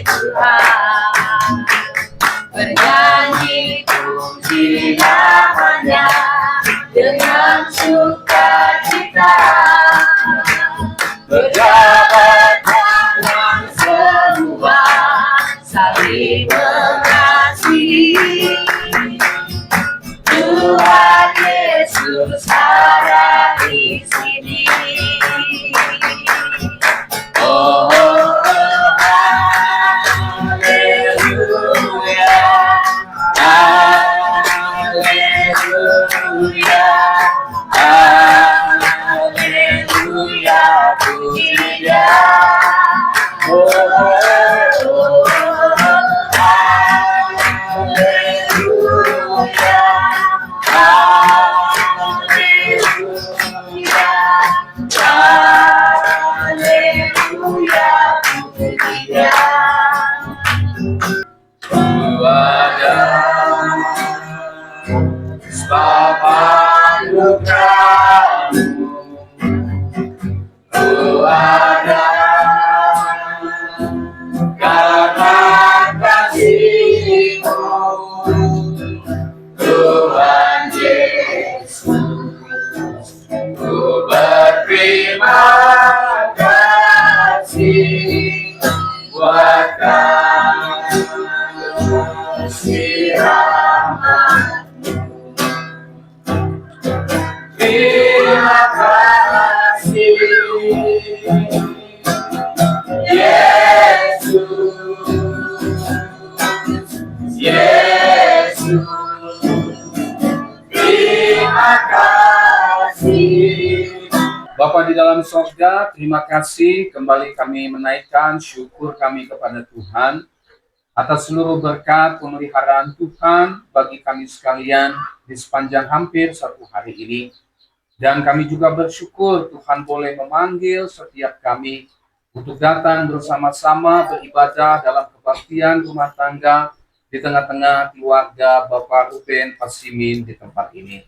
Tuhan, bernyanyi puji namanya dengan sukacita, berjabat tangan semua, saling mengasihi. Tuhan Yesus ada di sini. Oh, haleluya, haleluya, haleluya, puji Dia. Oh, haleluya, haleluya, haleluya, puji Dia. Ku ada sebab anugerah-Mu, ku ada karena kasih-Mu, Tuhan Yesus. Ku berterima kasih buat kasih rahmat-Mu. Terima kasih Yesus, Yesus. Terima kasih. Bapa di dalam sorga, terima kasih kembali kami menaikkan syukur kami kepada Tuhan atas seluruh berkat pemeliharaan Tuhan bagi kami sekalian di sepanjang hampir satu hari ini. Dan kami juga bersyukur Tuhan boleh memanggil setiap kami untuk datang bersama-sama beribadah dalam kebaktian rumah tangga di tengah-tengah keluarga Bapak Ruben Pasimin di tempat ini.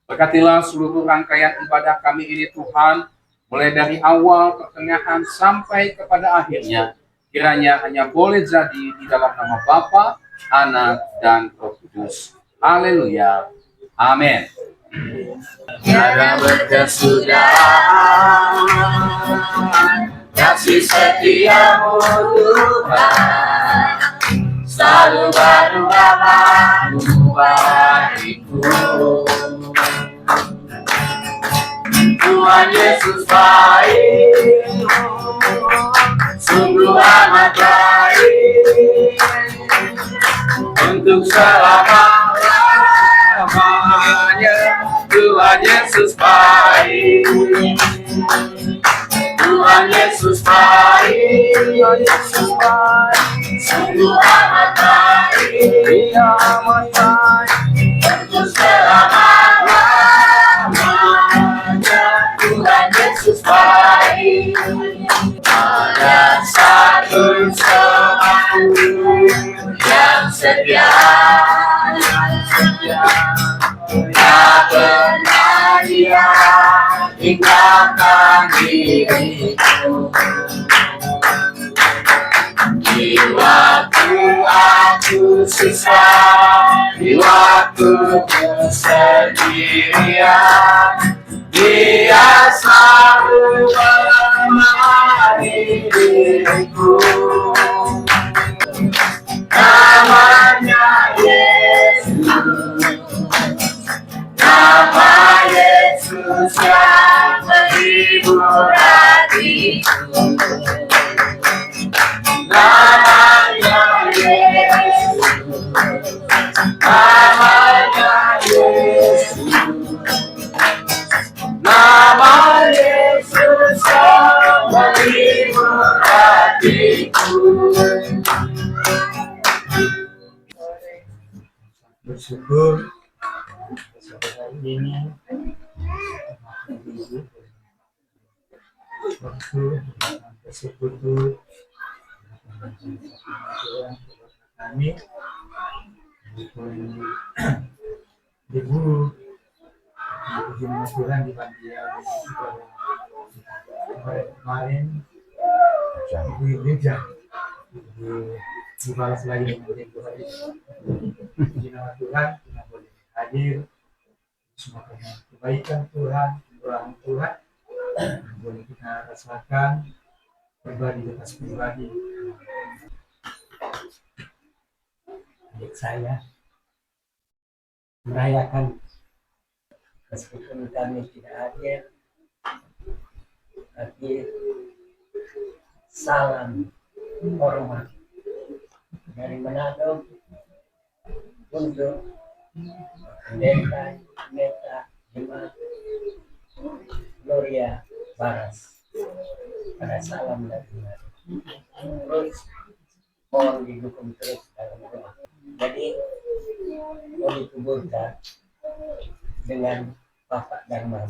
Berkatilah seluruh rangkaian ibadah kami ini Tuhan, mulai dari awal, pertengahan, sampai kepada akhirnya. Kiranya hanya boleh jadi di dalam nama Bapa, Anak, dan Roh Kudus. Haleluya. Amin. Karena berkesudahan, kasih setia-Mu Tuhan, selalu baru amanmu bagiku. Tuhan Yesus baik, sungguh amat baik, untuk selama-lamanya. Tuhan Yesus baik, Tuhan Yesus baik, Tuhan Yesus baik, sungguh amat baik, amat baik, untuk selama-lamanya. Tuhan Yesus baik. Ada satu temanku yang setia, tak pernah Dia tinggalkan diriku. Di waktu aku susah, di waktu kesendirian, Dia selalu menemani diriku. Namanya Yesus, nama Yesus yang menghibur hatiku. Namanya Yesus, namanya Yesus, nama Yesus yang menghibur hatiku. Bersyukur hari ini waktu bersekutu kami ibu Musuhan di Bandia kemarin ibu gereja dibalas lagi dengan tempo hari. Puji nama Tuhan, kita boleh hadir semua karena kebaikan Tuhan, kemurahan Tuhan yang boleh kita rasakan pribadi atas pribadi. Adik saya merayakan meskipun kami tidak hadir, tapi salam hormat dari Manado untuk pendeta Jemaat Gloria Baras. Pada salam dari Manado. Terus mohon didukung terus dalam doa. Jadi mau dikuburkan dengan Bapak Darman.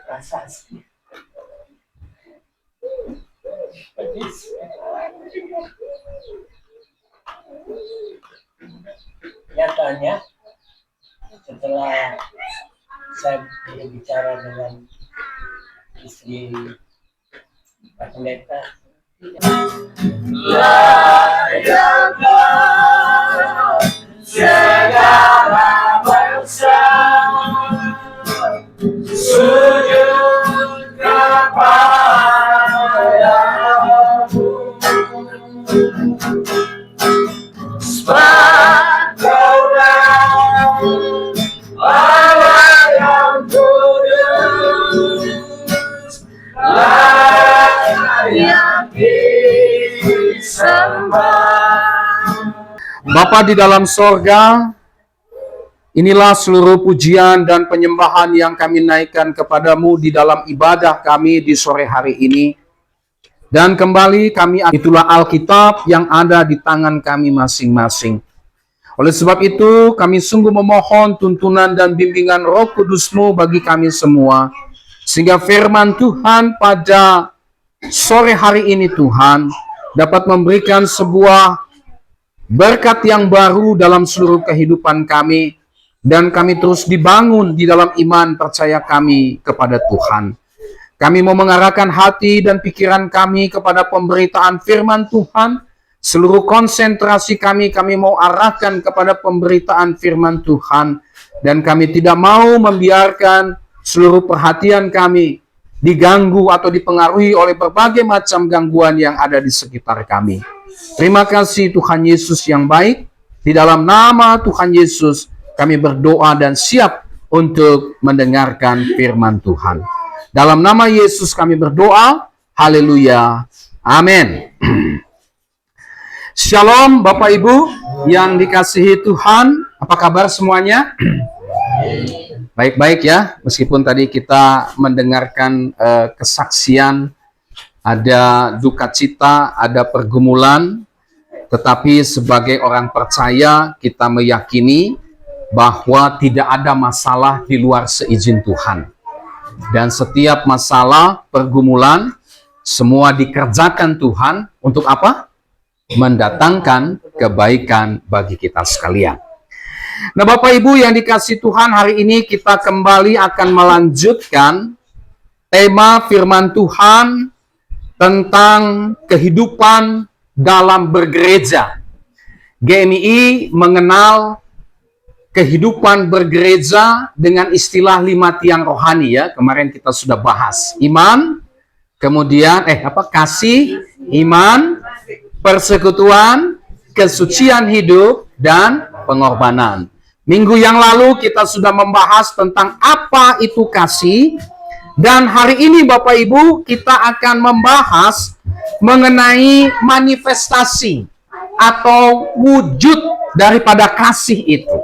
Rasa sih. Nyatanya setelah saya berbicara dengan istri Pak Pendeta, layaklah segala bangsa sujud kepadamu, sebab Kaulah Allah yang kudus, layak disembah. Bapa di dalam sorga, inilah seluruh pujian dan penyembahan yang kami naikkan kepadamu di dalam ibadah kami di sore hari ini. Dan kembali kami, itulah Alkitab yang ada di tangan kami masing-masing. Oleh sebab itu, kami sungguh memohon tuntunan dan bimbingan Roh Kudus-Mu bagi kami semua. Sehingga firman Tuhan pada sore hari ini Tuhan dapat memberikan sebuah berkat yang baru dalam seluruh kehidupan kami. Dan kami terus dibangun di dalam iman percaya kami kepada Tuhan. Kami mau mengarahkan hati dan pikiran kami kepada pemberitaan firman Tuhan. Seluruh konsentrasi kami mau arahkan kepada pemberitaan firman Tuhan. Dan kami tidak mau membiarkan seluruh perhatian kami diganggu atau dipengaruhi oleh berbagai macam gangguan yang ada di sekitar kami. Terima kasih Tuhan Yesus yang baik. Di dalam nama Tuhan Yesus kami berdoa dan siap untuk mendengarkan firman Tuhan. Dalam nama Yesus kami berdoa. Haleluya. Amin. Shalom Bapak Ibu yang dikasihi Tuhan. Apa kabar semuanya? Baik-baik ya. Meskipun tadi kita mendengarkan kesaksian, ada duka cita, ada pergumulan. Tetapi sebagai orang percaya kita meyakini bahwa tidak ada masalah di luar seizin Tuhan. Dan setiap masalah, pergumulan, semua dikerjakan Tuhan untuk apa? Mendatangkan kebaikan bagi kita sekalian. Nah Bapak Ibu yang dikasihi Tuhan, hari ini kita kembali akan melanjutkan tema firman Tuhan tentang kehidupan dalam bergereja. GMI mengenal kehidupan bergereja dengan istilah 5 tiang rohani ya. Kemarin kita sudah bahas. Iman, kemudian kasih, iman, persekutuan, kesucian hidup, dan pengorbanan. Minggu yang lalu kita sudah membahas tentang apa itu kasih. Dan hari ini Bapak Ibu kita akan membahas mengenai manifestasi atau wujud daripada kasih itu.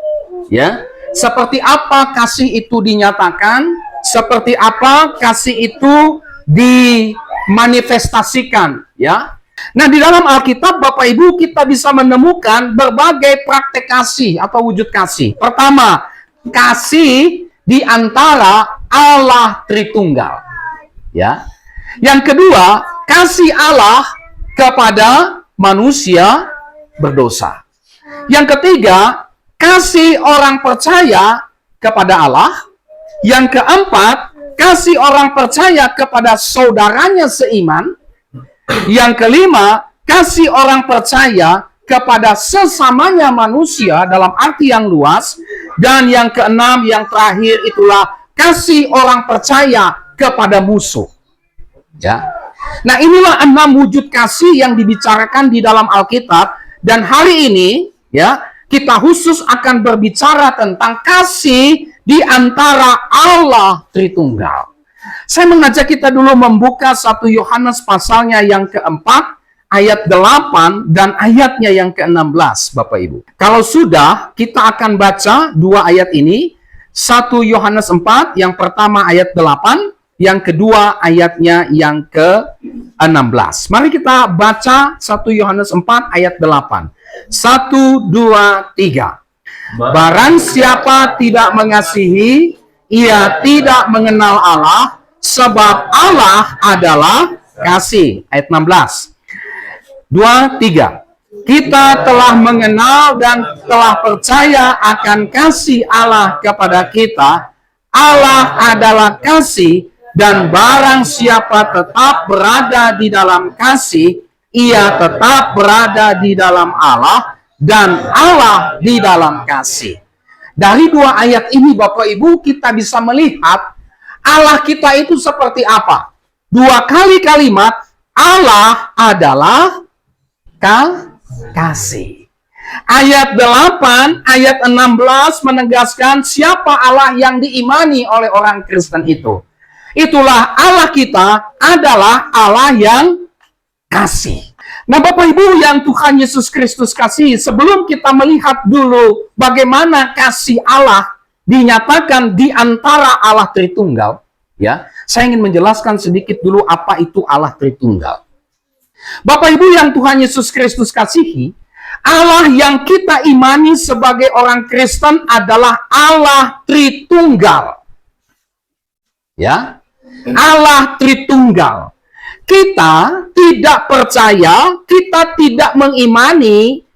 Ya, seperti apa kasih itu dinyatakan, seperti apa kasih itu dimanifestasikan, ya. Nah, di dalam Alkitab Bapak Ibu kita bisa menemukan berbagai praktek kasih atau wujud kasih. Pertama, kasih di antara Allah Tritunggal. Ya. Yang kedua, kasih Allah kepada manusia berdosa. Yang ketiga, kasih orang percaya kepada Allah. Yang keempat, kasih orang percaya kepada saudaranya seiman. Yang kelima, kasih orang percaya kepada sesamanya manusia dalam arti yang luas. Dan yang keenam, yang terakhir itulah kasih orang percaya kepada musuh. Ya. Nah, inilah 6 wujud kasih yang dibicarakan di dalam Alkitab. Dan hari ini, ya, kita khusus akan berbicara tentang kasih di antara Allah Tritunggal. Saya mengajak kita dulu membuka 1 Yohanes pasalnya yang keempat, ayat 8 dan ayatnya yang ke-16, Bapak Ibu. Kalau sudah, kita akan baca 2 ayat ini. 1 Yohanes 4, yang pertama ayat 8, yang kedua ayatnya yang ke-16. Mari kita baca 1 Yohanes 4 ayat 8. 1, 2, 3. Barang siapa tidak mengasihi, ia tidak mengenal Allah, sebab Allah adalah kasih. Ayat 16. 2, 3. Kita telah mengenal dan telah percaya akan kasih Allah kepada kita. Allah adalah kasih, dan barang siapa tetap berada di dalam kasih, ia tetap berada di dalam Allah, dan Allah di dalam kasih. Dari 2 ayat ini, Bapak Ibu, kita bisa melihat Allah kita itu seperti apa. 2 kali kalimat, Allah adalah kasih. Ayat 8, ayat 16 menegaskan siapa Allah yang diimani oleh orang Kristen itu. Itulah Allah kita adalah Allah yang kasih. Nah, Bapak Ibu yang Tuhan Yesus Kristus kasih, sebelum kita melihat dulu bagaimana kasih Allah dinyatakan di antara Allah Tritunggal, ya, saya ingin menjelaskan sedikit dulu apa itu Allah Tritunggal. Bapak Ibu yang Tuhan Yesus Kristus kasihi, Allah yang kita imani sebagai orang Kristen adalah Allah Tritunggal. Ya, Allah Tritunggal. Kita tidak percaya, kita tidak mengimani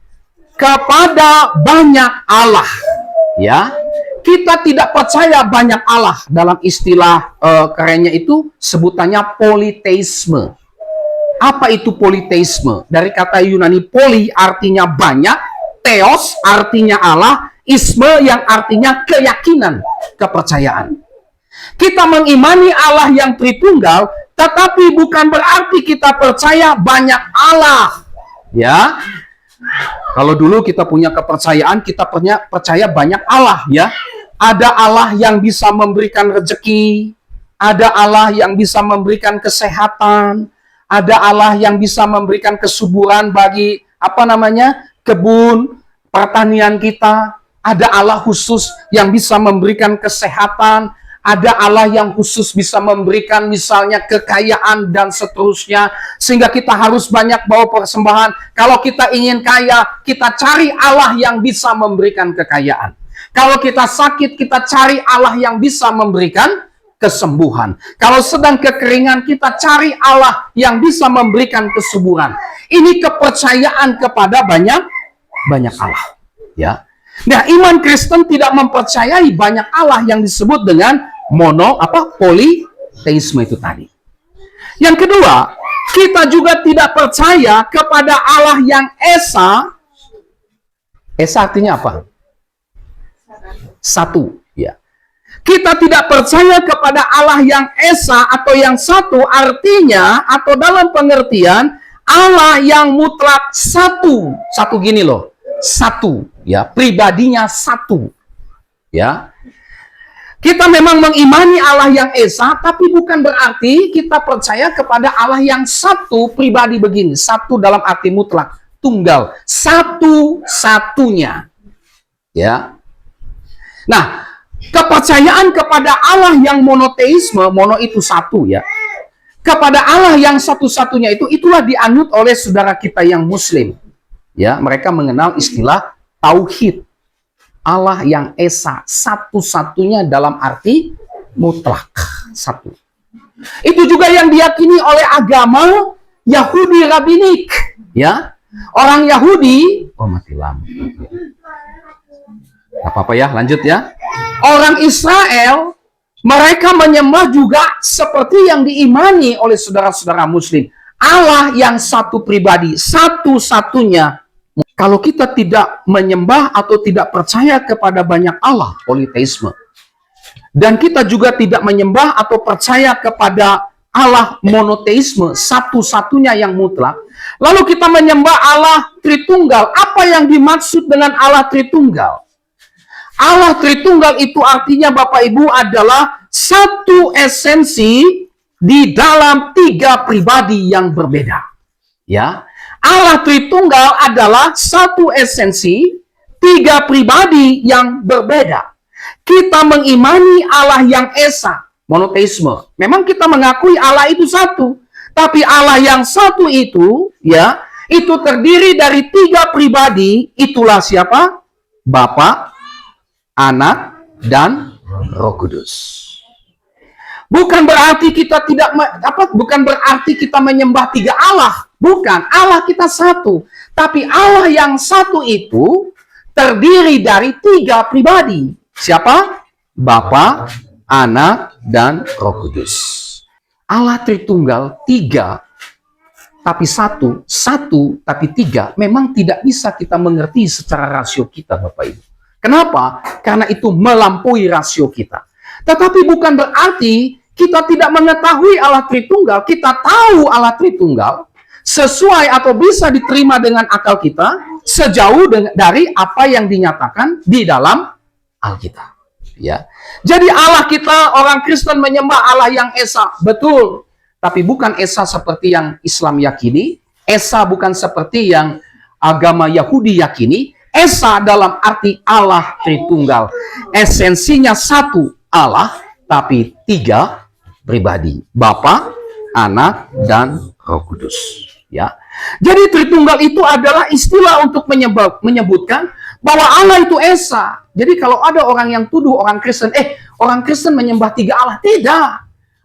kepada banyak Allah. Ya, kita tidak percaya banyak Allah. Dalam istilah kerennya itu sebutannya politeisme. Apa itu politeisme? Dari kata Yunani poli artinya banyak, theos artinya Allah, isme yang artinya keyakinan, kepercayaan. Kita mengimani Allah yang Tritunggal, tetapi bukan berarti kita percaya banyak Allah. Ya, kalau dulu kita punya kepercayaan, kita percaya banyak Allah. Ya, ada Allah yang bisa memberikan rezeki, ada Allah yang bisa memberikan kesehatan, ada Allah yang bisa memberikan kesuburan bagi kebun pertanian kita. Ada Allah khusus yang bisa memberikan kesehatan. Ada Allah yang khusus bisa memberikan misalnya kekayaan dan seterusnya. Sehingga kita harus banyak bawa persembahan. Kalau kita ingin kaya, kita cari Allah yang bisa memberikan kekayaan. Kalau kita sakit, kita cari Allah yang bisa memberikan kesembuhan. Kalau sedang kekeringan, kita cari Allah yang bisa memberikan kesuburan. Ini kepercayaan kepada banyak Allah. Ya. Nah, iman Kristen tidak mempercayai banyak Allah yang disebut dengan politeisme itu tadi. Yang kedua, kita juga tidak percaya kepada Allah yang Esa. Esa artinya apa? Satu, ya. Kita tidak percaya kepada Allah yang Esa atau yang satu, artinya atau dalam pengertian Allah yang mutlak satu. Satu gini loh. Satu, ya, pribadinya satu. Ya. Kita memang mengimani Allah yang Esa, tapi bukan berarti kita percaya kepada Allah yang satu pribadi begini. Satu dalam arti mutlak, tunggal, satu-satunya. Ya. Nah, kepercayaan kepada Allah yang monoteisme, mono itu satu ya. Kepada Allah yang satu-satunya itulah dianut oleh saudara kita yang Muslim. Ya, mereka mengenal istilah tauhid. Allah yang Esa, satu-satunya dalam arti mutlak, satu. Itu juga yang diyakini oleh agama Yahudi Rabbinik, ya. Orang Yahudi, mati lampu. Apa-apa ya, lanjut ya. Orang Israel, mereka menyembah juga seperti yang diimani oleh saudara-saudara Muslim. Allah yang satu pribadi, satu-satunya. Kalau kita tidak menyembah atau tidak percaya kepada banyak Allah, politeisme. Dan kita juga tidak menyembah atau percaya kepada Allah monoteisme, satu-satunya yang mutlak. Lalu kita menyembah Allah Tritunggal. Apa yang dimaksud dengan Allah Tritunggal? Allah Tritunggal itu artinya Bapak Ibu adalah satu esensi di dalam tiga pribadi yang berbeda. Ya, Allah Tritunggal adalah satu esensi tiga pribadi yang berbeda. Kita mengimani Allah yang esa, monoteisme. Memang kita mengakui Allah itu satu, tapi Allah yang satu itu, ya, itu terdiri dari tiga pribadi. Itulah siapa? Bapa, Anak, dan Roh Kudus. Bukan berarti kita bukan berarti kita menyembah tiga Allah. Bukan, Allah kita satu. Tapi Allah yang satu itu terdiri dari tiga pribadi. Siapa? Bapa, Anak, dan Roh Kudus. Allah Tritunggal tiga, tapi satu, satu tapi tiga. Memang tidak bisa kita mengerti secara rasio kita, Bapak Ibu. Kenapa? Karena itu melampaui rasio kita. Tetapi bukan berarti kita tidak mengetahui Allah Tritunggal. Kita tahu Allah Tritunggal sesuai atau bisa diterima dengan akal kita sejauh dari apa yang dinyatakan di dalam Alkitab. Ya. Jadi Allah kita, orang Kristen menyembah Allah yang esa. Betul. Tapi bukan esa seperti yang Islam yakini. Esa bukan seperti yang agama Yahudi yakini. Esa dalam arti Allah Tritunggal. Esensinya satu Allah, tapi tiga pribadi. Bapa, Anak, dan Roh Kudus. Ya. Jadi Tritunggal itu adalah istilah untuk menyebutkan bahwa Allah itu esa. Jadi kalau ada orang yang tuduh orang Kristen, orang Kristen menyembah tiga Allah. Tidak.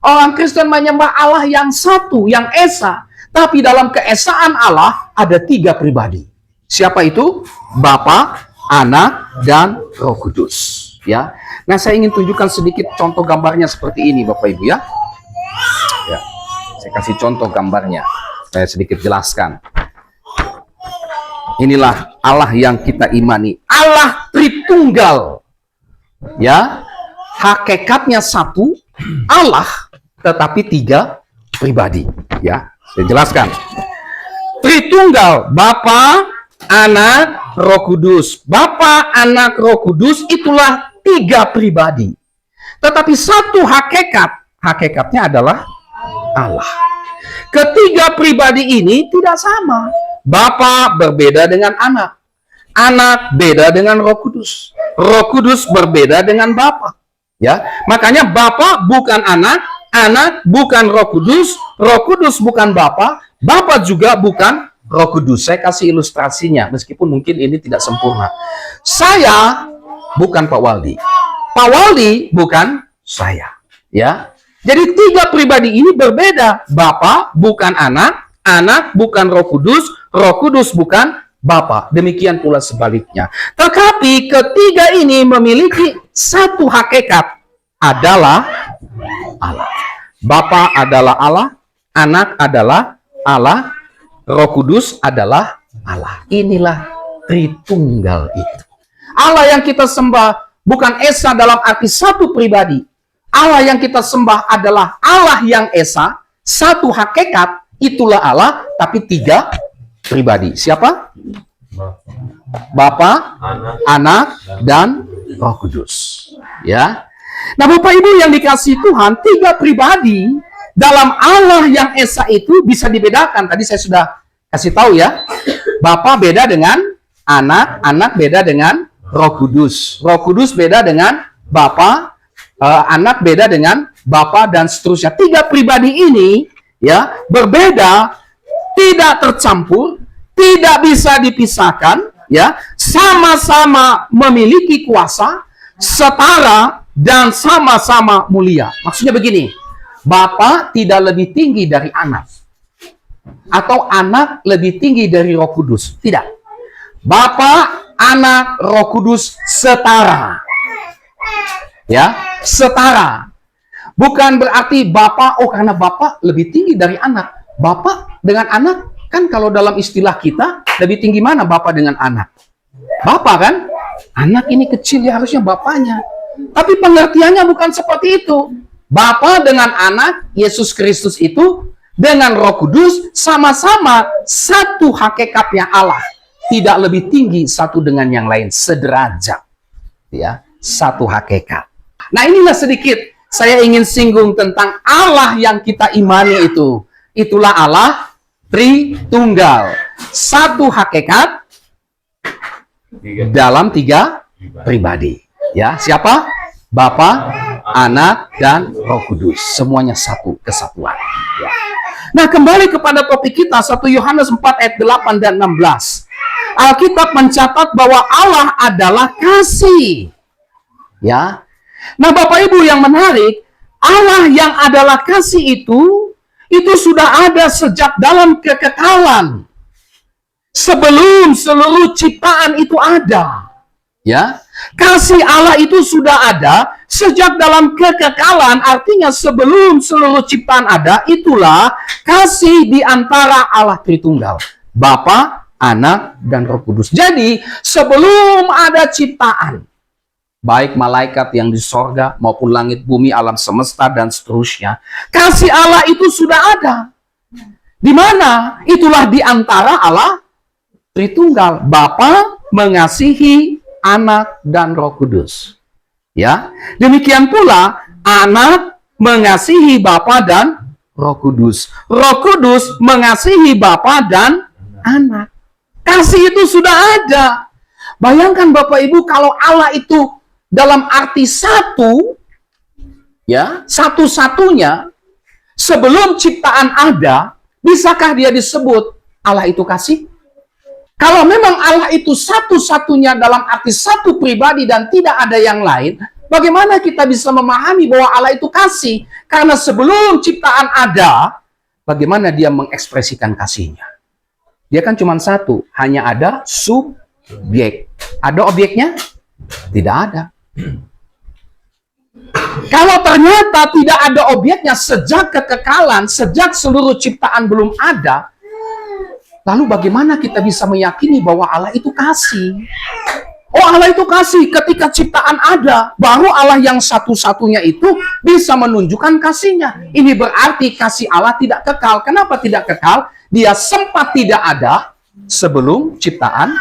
Orang Kristen menyembah Allah yang satu, yang esa. Tapi dalam keesaan Allah ada tiga pribadi. Siapa itu? Bapa, Anak, dan Roh Kudus. Ya. Nah, saya ingin tunjukkan sedikit contoh gambarnya seperti ini, Bapak Ibu ya. Ya. Saya kasih contoh gambarnya. Saya sedikit jelaskan. Inilah Allah yang kita imani. Allah Tritunggal. Ya. Hakikatnya satu, Allah, tetapi tiga pribadi. Ya, saya jelaskan. Tritunggal, Bapa, Anak, Roh Kudus. Bapa, Anak, Roh Kudus itulah tiga pribadi. Tetapi satu hakikatnya adalah Allah. Ketiga pribadi ini tidak sama. Bapa berbeda dengan Anak. Anak beda dengan Roh Kudus. Roh Kudus berbeda dengan Bapa. Ya, makanya Bapa bukan Anak, Anak bukan Roh Kudus bukan Bapa, Bapa juga bukan Roh Kudus. Saya kasih ilustrasinya, meskipun mungkin ini tidak sempurna. Saya bukan Pak Waldi. Pak Waldi bukan saya. Ya. Jadi tiga pribadi ini berbeda. Bapa bukan Anak, Anak bukan Roh Kudus bukan Bapa. Demikian pula sebaliknya. Tetapi ketiga ini memiliki satu hakikat, adalah Allah. Bapa adalah Allah, Anak adalah Allah, Roh Kudus adalah Allah. Inilah Tritunggal itu. Allah yang kita sembah bukan esa dalam arti satu pribadi. Allah yang kita sembah adalah Allah yang esa, satu hakikat, itulah Allah, tapi tiga pribadi. Siapa? Bapa, Anak, dan Roh Kudus. Ya. Nah, Bapak Ibu yang dikasihi Tuhan, tiga pribadi dalam Allah yang esa itu bisa dibedakan. Tadi saya sudah kasih tahu ya. Bapa beda dengan Anak, Anak beda dengan Roh Kudus. Roh Kudus beda dengan Bapa, Anak beda dengan Bapa, dan seterusnya. Tiga pribadi ini ya berbeda, tidak tercampur, tidak bisa dipisahkan, ya, sama-sama memiliki kuasa, setara dan sama-sama mulia. Maksudnya begini, Bapa tidak lebih tinggi dari Anak, atau Anak lebih tinggi dari Roh Kudus. Tidak. Bapa, Anak, Roh Kudus setara. Ya, setara. Bukan berarti Bapa, karena Bapa lebih tinggi dari Anak. Bapak dengan anak, kan kalau dalam istilah kita, lebih tinggi mana Bapak dengan anak? Bapak kan? Anak ini kecil, ya harusnya bapaknya. Tapi pengertiannya bukan seperti itu. Bapa dengan anak, Yesus Kristus itu, dengan Roh Kudus, sama-sama satu hakikatnya Allah. Tidak lebih tinggi satu dengan yang lain, sederajat. Ya, satu hakikat. Nah, inilah sedikit saya ingin singgung tentang Allah yang kita imani itu. Itulah Allah Tritunggal. Satu hakikat dalam tiga pribadi. Ya, siapa? Bapa, Anak, dan Roh Kudus. Semuanya satu kesatuan. Ya. Nah, kembali kepada topik kita, 1 Yohanes 4 ayat 8 dan 16. Alkitab mencatat bahwa Allah adalah kasih. Ya. Nah, Bapak Ibu yang menarik, Allah yang adalah kasih itu sudah ada sejak dalam kekekalan. Sebelum seluruh ciptaan itu ada. Ya. Kasih Allah itu sudah ada sejak dalam kekekalan, artinya sebelum seluruh ciptaan ada, itulah kasih di antara Allah Tritunggal. Bapa, Anak, dan Roh Kudus. Jadi, sebelum ada ciptaan, baik malaikat yang di sorga maupun langit bumi, alam semesta dan seterusnya, kasih Allah itu sudah ada. Di mana? Itulah di antara Allah Tritunggal. Bapa mengasihi Anak dan Roh Kudus. Ya, demikian pula Anak mengasihi Bapa dan Roh Kudus. Roh Kudus mengasihi Bapa dan Anak. Kasih itu sudah ada. Bayangkan Bapak Ibu, kalau Allah itu dalam arti satu, ya, satu-satunya, sebelum ciptaan ada, bisakah dia disebut Allah itu kasih? Kalau memang Allah itu satu-satunya dalam arti satu pribadi dan tidak ada yang lain, bagaimana kita bisa memahami bahwa Allah itu kasih? Karena sebelum ciptaan ada, bagaimana dia mengekspresikan kasihnya? Dia kan cuma satu, hanya ada subjek. Ada objeknya? Tidak ada. Kalau ternyata tidak ada objeknya sejak kekekalan, sejak seluruh ciptaan belum ada, lalu bagaimana kita bisa meyakini bahwa Allah itu kasih? Oh, Allah itu kasih ketika ciptaan ada, baru Allah yang satu-satunya itu bisa menunjukkan kasihnya. Ini berarti kasih Allah tidak kekal. Kenapa tidak kekal? Dia sempat tidak ada sebelum ciptaan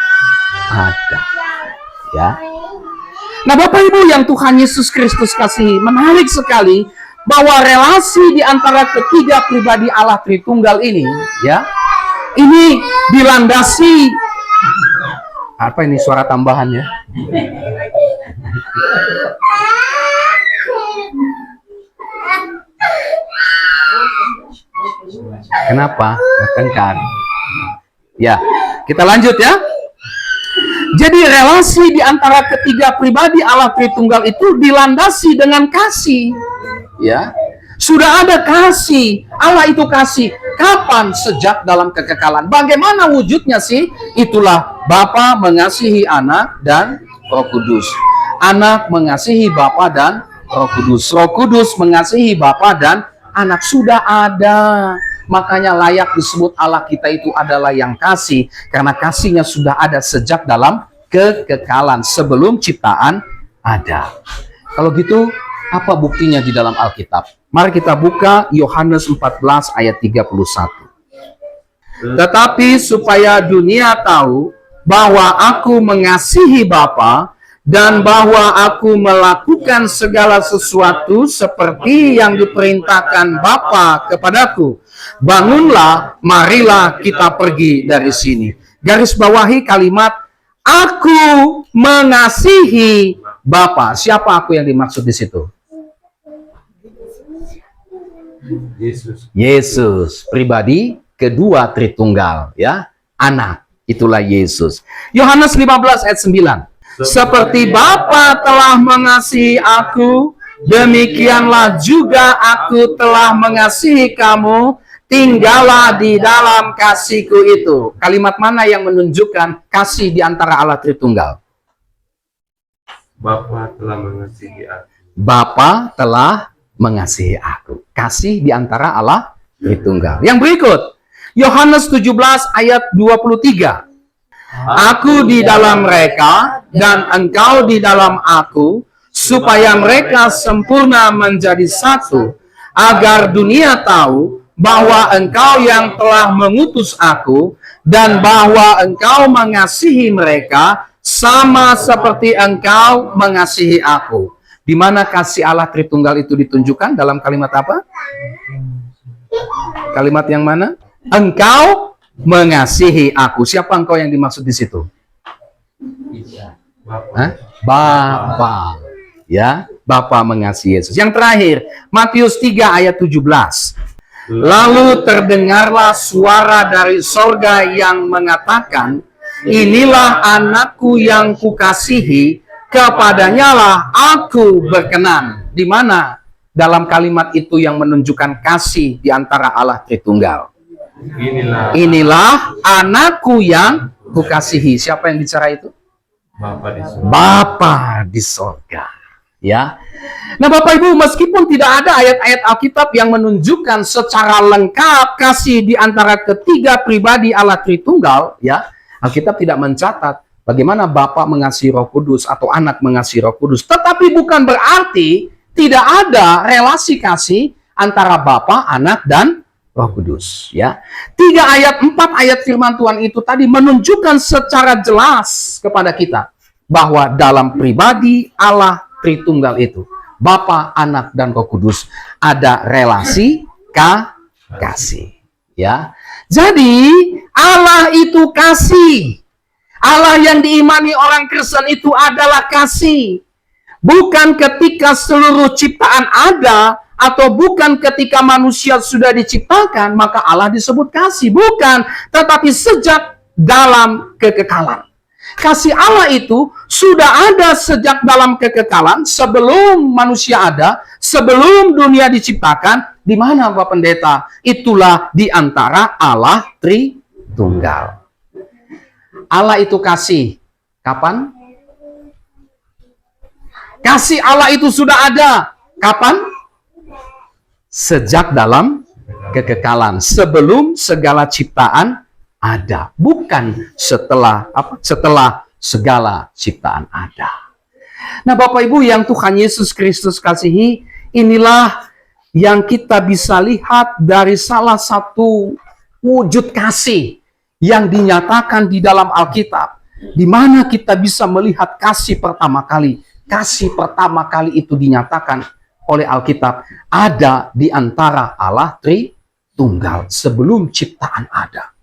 ada. Ya. Nah, Bapak Ibu yang Tuhan Yesus Kristus kasihi, menarik sekali bahwa relasi di antara ketiga pribadi Allah Tritunggal ini, ya, ini dilandasi, apa ini suara tambahan ya? Kenapa? Kan. Ya, kita lanjut ya. Jadi relasi di antara ketiga pribadi Allah Tritunggal itu dilandasi dengan kasih. Ya. Sudah ada kasih. Allah itu kasih. Kapan? Sejak dalam kekekalan. Bagaimana wujudnya sih? Itulah Bapa mengasihi Anak dan Roh Kudus. Anak mengasihi Bapa dan Roh Kudus. Roh Kudus mengasihi Bapa dan Anak. Sudah ada. Makanya layak disebut Allah kita itu adalah yang kasih. Karena kasihnya sudah ada sejak dalam kekekalan. Sebelum ciptaan ada. Kalau gitu, apa buktinya di dalam Alkitab? Mari kita buka Yohanes 14 ayat 31. Tetapi supaya dunia tahu bahwa aku mengasihi Bapa dan bahwa aku melakukan segala sesuatu seperti yang diperintahkan Bapa kepadaku. Bangunlah, marilah kita pergi dari sini. Garis bawahi kalimat aku mengasihi Bapa. Siapa aku yang dimaksud di situ? Yesus, pribadi kedua Tritunggal, ya, Anak, itulah Yesus. Yohanes 15 ayat 9. Seperti Bapa telah mengasihi aku, demikianlah juga aku telah mengasihi kamu, tinggallah di dalam kasihku itu. Kalimat mana yang menunjukkan kasih di antara Allah Tritunggal? Bapa telah mengasihi aku. Bapa telah mengasihi aku. Kasih di antara Allah Tritunggal. Yang berikut, Yohanes 17 ayat 23. Aku di dalam mereka dan engkau di dalam aku, supaya mereka sempurna menjadi satu, agar dunia tahu bahwa engkau yang telah mengutus aku, dan bahwa engkau mengasihi mereka sama seperti engkau mengasihi aku. Di mana kasih Allah Tritunggal itu ditunjukkan dalam kalimat apa? Kalimat yang mana? Engkau mengasihi aku. Siapa engkau yang dimaksud di situ? Hah? Bapa. Ya, Bapa mengasihi Yesus. Yang terakhir, Matius 3 ayat 17. Lalu terdengarlah suara dari sorga yang mengatakan, inilah anakku yang kukasihi, kepadanya lah aku berkenan. Di mana dalam kalimat itu yang menunjukkan kasih di antara Allah Tritunggal? Inilah anakku yang kukasihi. Siapa yang bicara itu? Bapa di sorga. Ya. Nah, Bapak Ibu, meskipun tidak ada ayat-ayat Alkitab yang menunjukkan secara lengkap kasih di antara ketiga pribadi Allah Tritunggal, ya, Alkitab tidak mencatat bagaimana Bapa mengasihi Roh Kudus atau Anak mengasihi Roh Kudus. Tetapi bukan berarti tidak ada relasi kasih antara Bapa, Anak, dan Roh Kudus. Ya, 4 ayat firman Tuhan itu tadi menunjukkan secara jelas kepada kita bahwa dalam pribadi Allah Tritunggal itu, Bapa, Anak, dan Roh Kudus, ada relasi kasih. Ya, jadi Allah itu kasih. Allah yang diimani orang Kristen itu adalah kasih. Bukan ketika seluruh ciptaan ada, atau bukan ketika manusia sudah diciptakan, maka Allah disebut kasih. Bukan, tetapi sejak dalam kekekalan. Kasih Allah itu sudah ada sejak dalam kekekalan, sebelum manusia ada, sebelum dunia diciptakan. Di mana Bapak Pendeta? Itulah di antara Allah Tritunggal. Allah itu kasih. Kapan? Kasih Allah itu sudah ada. Kapan? Sejak dalam kekekalan, sebelum segala ciptaan ada, bukan setelah segala ciptaan ada. Nah, Bapak Ibu yang Tuhan Yesus Kristus kasihi, inilah yang kita bisa lihat dari salah satu wujud kasih yang dinyatakan di dalam Alkitab, di mana kita bisa melihat kasih pertama kali. Kasih pertama kali itu dinyatakan oleh Alkitab ada di antara Allah Tritunggal sebelum ciptaan ada.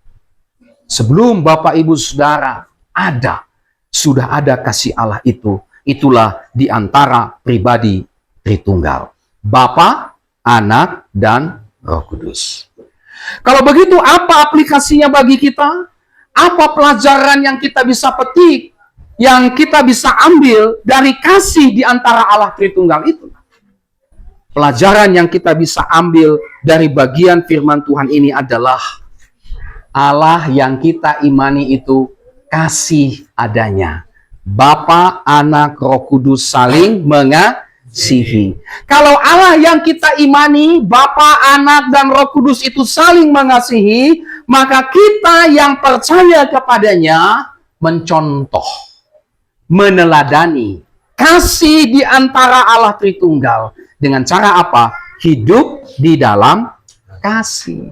Sebelum Bapak Ibu Saudara ada, sudah ada kasih Allah itu. Itulah di antara pribadi Tritunggal, Bapa, Anak, dan Roh Kudus. Kalau begitu, apa aplikasinya bagi kita? Apa pelajaran yang kita bisa petik, yang kita bisa ambil dari kasih di antara Allah Tritunggal itu? Pelajaran yang kita bisa ambil dari bagian firman Tuhan ini adalah Allah yang kita imani itu kasih adanya. Bapa, Anak, Roh Kudus saling mengasihi. Kalau Allah yang kita imani, Bapa, Anak, dan Roh Kudus itu saling mengasihi, maka kita yang percaya kepadanya mencontoh, meneladani kasih di antara Allah Tritunggal. Dengan cara apa? Hidup di dalam kasih.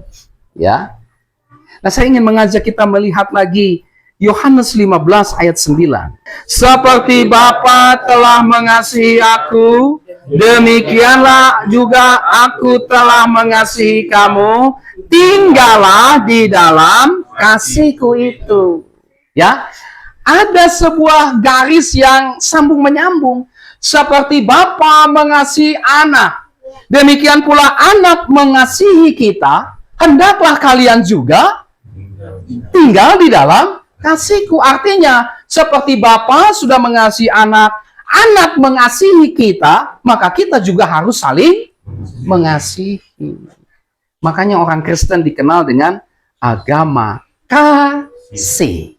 Ya. Nah, saya ingin mengajak kita melihat lagi Yohanes 15 ayat 9. Seperti Bapa telah mengasihi aku, demikianlah juga aku telah mengasihi kamu. Tinggallah di dalam kasihku itu. Ya. Ada sebuah garis yang sambung menyambung. Seperti Bapa mengasihi Anak, demikian pula Anak mengasihi kita. Hendaklah kalian juga tinggal di dalam kasihku. Artinya, seperti Bapa sudah mengasihi Anak, Anak mengasihi kita, maka kita juga harus saling mengasihi. Makanya orang Kristen dikenal dengan agama kasih.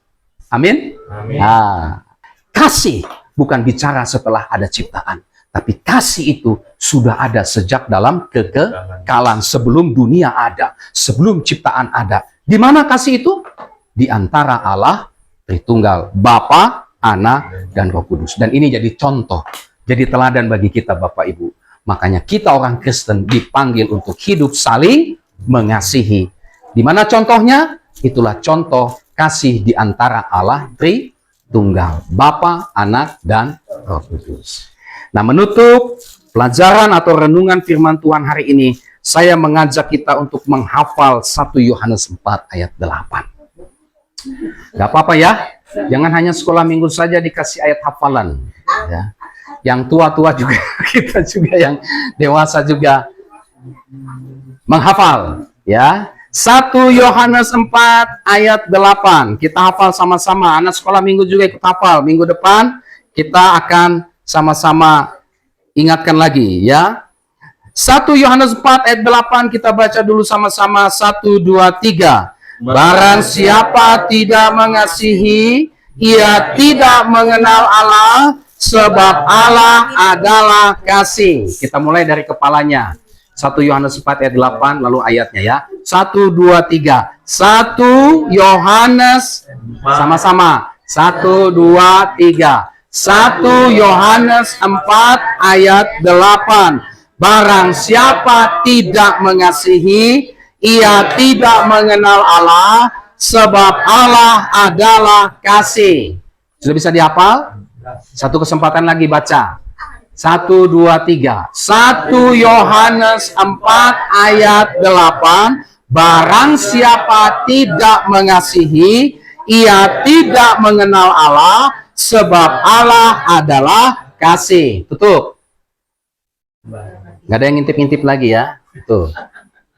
Amin. Nah, kasih bukan bicara setelah ada ciptaan, Tapi kasih itu sudah ada sejak dalam kekekalan, sebelum dunia ada, sebelum ciptaan ada. Di mana kasih itu? Di antara Allah Tritunggal, Bapa, Anak, dan Roh Kudus. Dan ini jadi contoh, jadi teladan bagi kita Bapak Ibu. Makanya kita orang Kristen dipanggil untuk hidup saling mengasihi. Di mana contohnya? Itulah contoh kasih di antara Allah Tritunggal, Bapa, Anak, dan Roh Kudus. Nah, menutup pelajaran atau renungan firman Tuhan hari ini, saya mengajak kita untuk menghafal 1 Yohanes 4 ayat 8. Gak apa-apa ya, jangan hanya sekolah minggu saja dikasih ayat hafalan. Ya. Yang tua-tua juga, kita juga yang dewasa juga menghafal. Ya, 1 Yohanes 4 ayat 8. Kita hafal sama-sama. Anak sekolah minggu juga ikut hafal. Minggu depan kita akan sama-sama ingatkan lagi ya. 1 Yohanes 4 ayat 8 kita baca dulu sama-sama. 1, 2, 3. Barang siapa tidak mengasihi, ia tidak mengenal Allah, sebab Allah adalah kasih. Kita mulai dari kepalanya. 1 Yohanes 4 ayat 8 lalu ayatnya ya. 1, 2, 3. 1 Yohanes sama-sama. 1, 2, 3. 1 Yohanes 4 ayat 8. Barang siapa tidak mengasihi, ia tidak mengenal Allah, sebab Allah adalah kasih. Sudah bisa dihafal? Satu kesempatan lagi baca. 1, 2, 3. 1 Yohanes 4 ayat 8. Barang siapa tidak mengasihi, ia tidak mengenal Allah, sebab Allah adalah kasih. Tutup. Nggak ada yang ngintip-ngintip lagi ya. Tuh.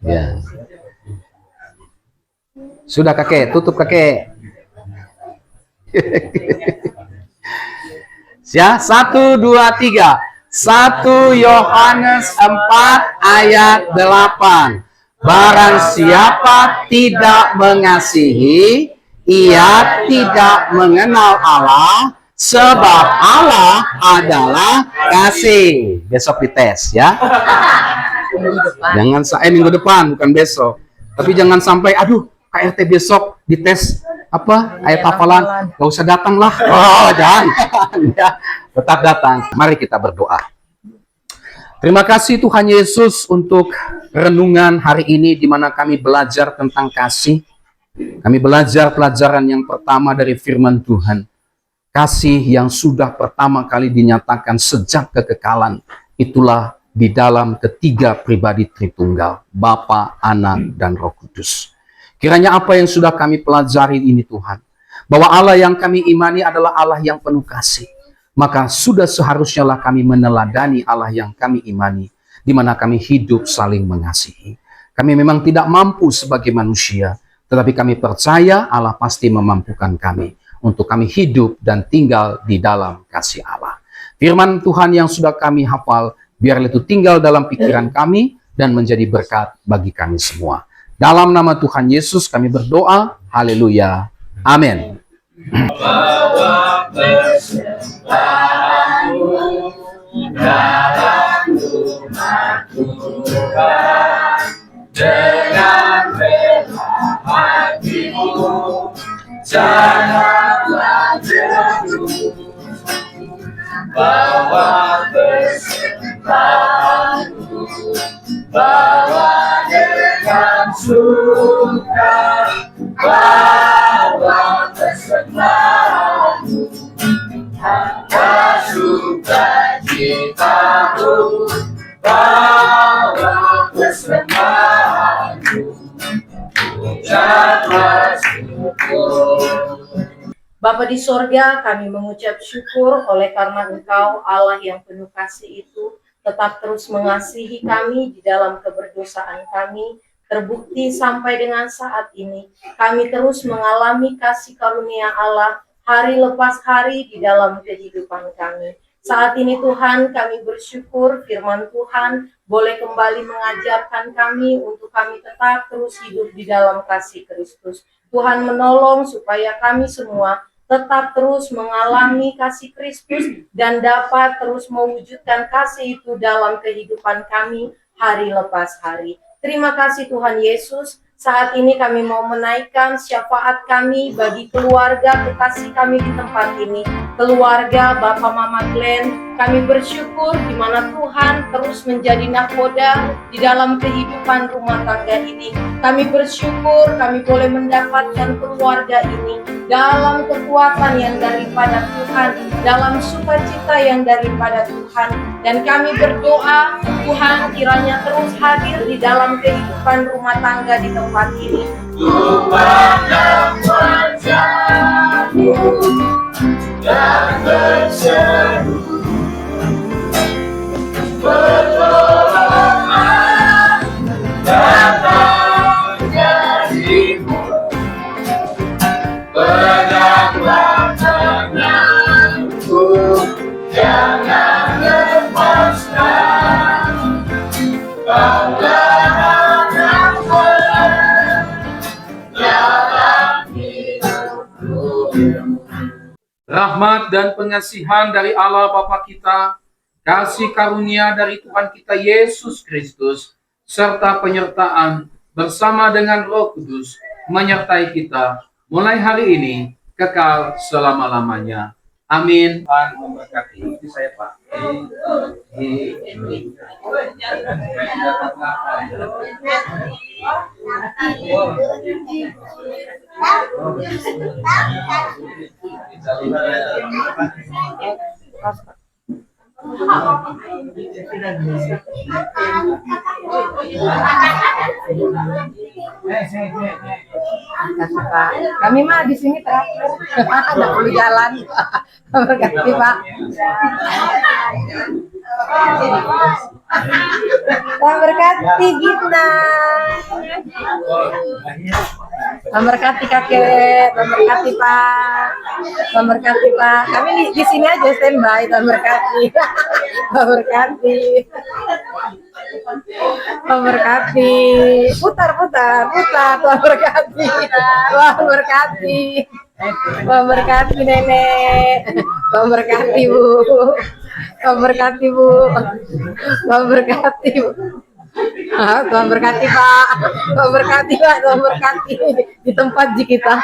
Ya. Sudah kakek, tutup kakek. Ya, 1, 2, 3. 1 Yohanes 4 ayat 8. Barang siapa tidak mengasihi, ia tidak mengenal Allah, sebab Allah adalah kasih. Besok dites ya. Jangan minggu depan bukan besok. Tapi jangan sampai aduh KRT besok dites apa ayat hafalan, gak usah datang lah. Oh jangan ya, tetap datang. Mari kita berdoa. Terima kasih Tuhan Yesus untuk renungan hari ini di mana kami belajar tentang kasih. Kami belajar pelajaran yang pertama dari firman Tuhan. Kasih yang sudah pertama kali dinyatakan sejak kekekalan. Itulah di dalam ketiga pribadi Tritunggal, Bapa, Anak, dan Roh Kudus. Kiranya apa yang sudah kami pelajari ini Tuhan, bahwa Allah yang kami imani adalah Allah yang penuh kasih. Maka sudah seharusnya lah kami meneladani Allah yang kami imani, di mana kami hidup saling mengasihi. Kami memang tidak mampu sebagai manusia, tetapi kami percaya Allah pasti memampukan kami untuk kami hidup dan tinggal di dalam kasih Allah. Firman Tuhan yang sudah kami hafal, biarlah itu tinggal dalam pikiran kami dan menjadi berkat bagi kami semua. Dalam nama Tuhan Yesus kami berdoa. Haleluya. Amin. Dengan rela hatimu, janganlah jenuh, bawa persembahanmu, bawa dengan suka, bawa persembahanmu, hanya sukacitamu, bawa persembahanmu, ucaplah syukur. Bapa di sorga, kami mengucap syukur oleh karena Engkau Allah yang penuh kasih itu tetap terus mengasihi kami di dalam keberdosaan kami, terbukti sampai dengan saat ini. Kami terus mengalami kasih karunia Allah hari lepas hari di dalam kehidupan kami. Saat ini Tuhan, kami bersyukur firman Tuhan boleh kembali mengajarkan kami untuk kami tetap terus hidup di dalam kasih Kristus. Tuhan menolong supaya kami semua tetap terus mengalami kasih Kristus dan dapat terus mewujudkan kasih itu dalam kehidupan kami hari lepas hari. Terima kasih Tuhan Yesus. Saat ini kami mau menaikkan syafaat kami bagi keluarga kekasih kami di tempat ini. Keluarga Bapak Mama Glenn, kami bersyukur di mana Tuhan terus menjadi nahkoda di dalam kehidupan rumah tangga ini. Kami bersyukur kami boleh mendapatkan keluarga ini dalam kekuatan yang daripada Tuhan, dalam sukacita yang daripada Tuhan. Dan kami berdoa, Tuhan kiranya terus hadir di dalam kehidupan rumah tangga di tempat ini. Tuhan yang wajahmu dan berseru, pertolongan datang darimu. Peganglah tanganku, jangan lepaskan. Bawalah aku dalam hidupku. Rahmat dan pengasihan dari Allah Bapa kita, kasih karunia dari Tuhan kita Yesus Kristus, serta penyertaan bersama dengan Roh Kudus menyertai kita mulai hari ini kekal selama-lamanya. Amin. Tuhan memberkati. Itu saya Pak. Pak, kami mah di sini terakhir, nggak perlu jalan. Berkati Pak. Berkati Gita. Memberkati kakek, memberkati Pak, memberkati Pak. Kami di sini aja standby, memberkati, memberkati, memberkati. Putar, memberkati, memberkati, memberkati nenek, memberkati Bu, memberkati Bu, memberkati Bu. Tuhan berkati Pak, Tuhan berkati Pak, Tuhan berkati di tempat kita.